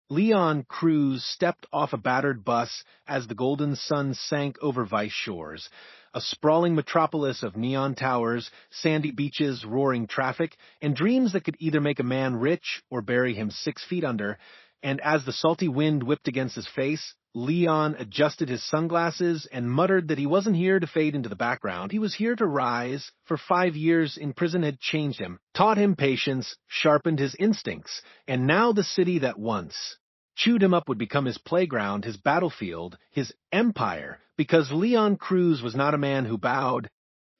Leon Cruz stepped off a battered bus as the golden sun sank over Vice shores, a sprawling metropolis of neon towers, sandy beaches, roaring traffic, and dreams that could either make a man rich or bury him 6 feet under. And as the salty wind whipped against his face, Leon adjusted his sunglasses and muttered that he wasn't here to fade into the background. He was here to rise, for 5 years in prison had changed him, taught him patience, sharpened his instincts, and now the city that once chewed him up would become his playground, his battlefield, his empire, because Leon Cruz was not a man who bowed.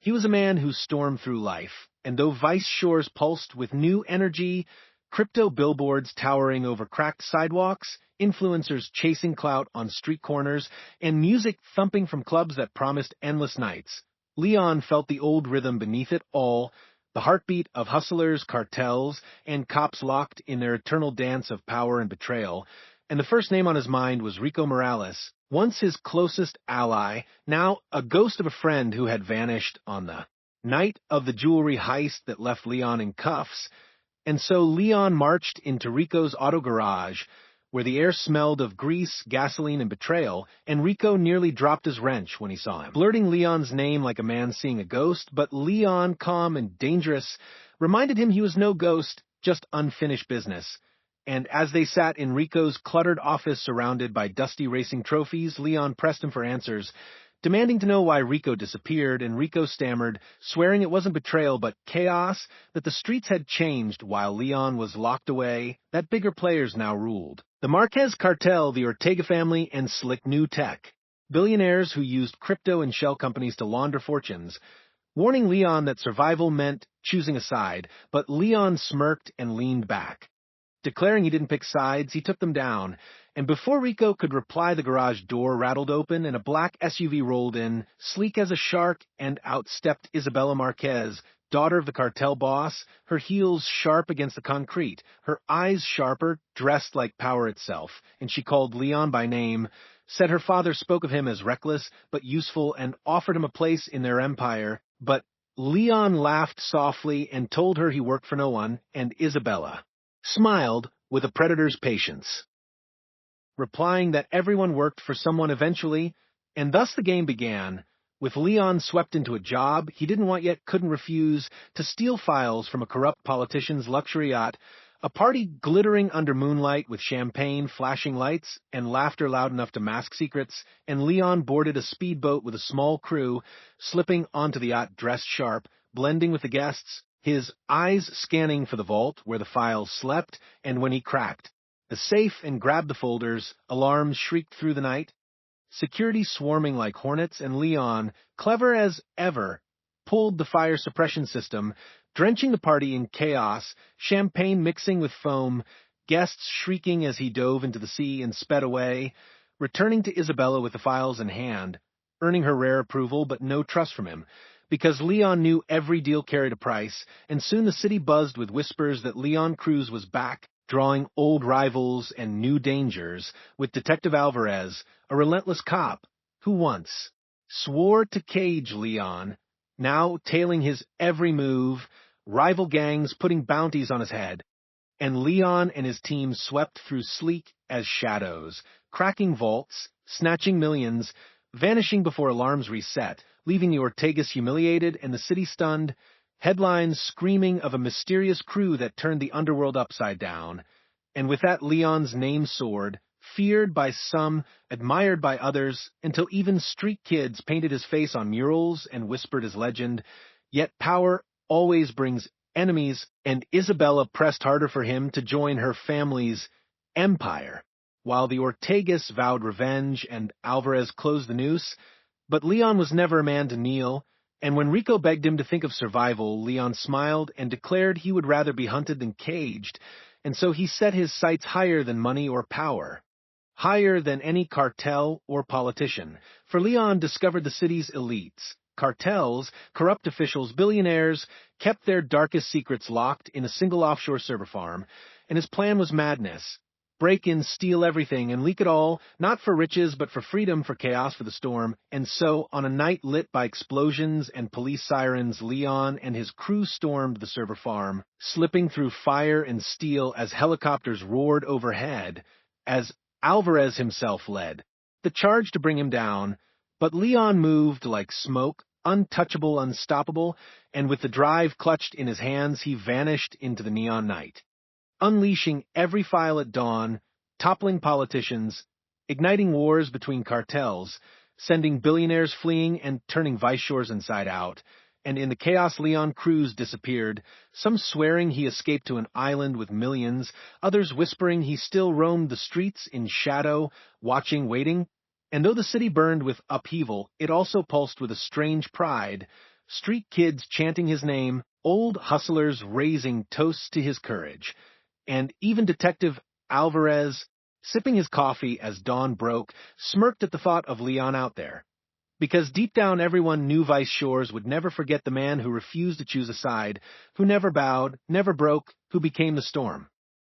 He was a man who stormed through life, and though Vice shores pulsed with new energy, crypto billboards towering over cracked sidewalks, influencers chasing clout on street corners, and music thumping from clubs that promised endless nights, Leon felt the old rhythm beneath it all, the heartbeat of hustlers, cartels, and cops locked in their eternal dance of power and betrayal, and the first name on his mind was Rico Morales, once his closest ally, now a ghost of a friend who had vanished on the night of the jewelry heist that left Leon in cuffs. And so Leon marched into Rico's auto garage, where the air smelled of grease, gasoline, and betrayal, and Rico nearly dropped his wrench when he saw him, blurting Leon's name like a man seeing a ghost, but Leon, calm and dangerous, reminded him he was no ghost, just unfinished business. And as they sat in Rico's cluttered office surrounded by dusty racing trophies, Leon pressed him for answers, demanding to know why Rico disappeared, and Rico stammered, swearing it wasn't betrayal but chaos, that the streets had changed while Leon was locked away, that bigger players now ruled. The Marquez cartel, the Ortega family, and slick new tech. Billionaires who used crypto and shell companies to launder fortunes, warning Leon that survival meant choosing a side, but Leon smirked and leaned back. Declaring he didn't pick sides, he took them down, and before Rico could reply, the garage door rattled open and a black SUV rolled in, sleek as a shark, and out stepped Isabella Marquez, daughter of the cartel boss, her heels sharp against the concrete, her eyes sharper, dressed like power itself, and she called Leon by name, said her father spoke of him as reckless but useful, and offered him a place in their empire, but Leon laughed softly and told her he worked for no one, and Isabella smiled with a predator's patience, replying that everyone worked for someone eventually, and thus the game began, with Leon swept into a job he didn't want yet couldn't refuse, to steal files from a corrupt politician's luxury yacht, a party glittering under moonlight with champagne, flashing lights, and laughter loud enough to mask secrets, and Leon boarded a speedboat with a small crew, slipping onto the yacht dressed sharp, blending with the guests, his eyes scanning for the vault where the files slept, and when he cracked the safe and grabbed the folders, alarms shrieked through the night, security swarming like hornets, and Leon, clever as ever, pulled the fire suppression system, drenching the party in chaos, champagne mixing with foam, guests shrieking as he dove into the sea and sped away, returning to Isabella with the files in hand, earning her rare approval but no trust from him, because Leon knew every deal carried a price, and soon the city buzzed with whispers that Leon Cruz was back, drawing old rivals and new dangers, with Detective Alvarez, a relentless cop, who once swore to cage Leon, now tailing his every move, rival gangs putting bounties on his head, and Leon and his team swept through sleek as shadows, cracking vaults, snatching millions, vanishing before alarms reset, leaving the Ortegas humiliated and the city stunned, headlines screaming of a mysterious crew that turned the underworld upside down. And with that Leon's name soared, feared by some, admired by others, until even street kids painted his face on murals and whispered his legend. Yet power always brings enemies, and Isabella pressed harder for him to join her family's empire, while the Ortegas vowed revenge and Alvarez closed the noose. But Leon was never a man to kneel, and when Rico begged him to think of survival, Leon smiled and declared he would rather be hunted than caged, and so he set his sights higher than money or power, higher than any cartel or politician, for Leon discovered the city's elites. Cartels, corrupt officials, billionaires, kept their darkest secrets locked in a single offshore server farm, and his plan was madness. Break in, steal everything, and leak it all, not for riches, but for freedom, for chaos, for the storm. And so, on a night lit by explosions and police sirens, Leon and his crew stormed the server farm, slipping through fire and steel as helicopters roared overhead, as Alvarez himself led, the charge to bring him down, but Leon moved like smoke, untouchable, unstoppable, and with the drive clutched in his hands, he vanished into the neon night, unleashing every file at dawn, toppling politicians, igniting wars between cartels, sending billionaires fleeing and turning vice shores inside out. And in the chaos, Leon Cruz disappeared, some swearing he escaped to an island with millions, others whispering he still roamed the streets in shadow, watching, waiting. And though the city burned with upheaval, it also pulsed with a strange pride, street kids chanting his name, old hustlers raising toasts to his courage, and even Detective Alvarez, sipping his coffee as dawn broke, smirked at the thought of Leon out there. Because deep down everyone knew Vice Shores would never forget the man who refused to choose a side, who never bowed, never broke, who became the storm.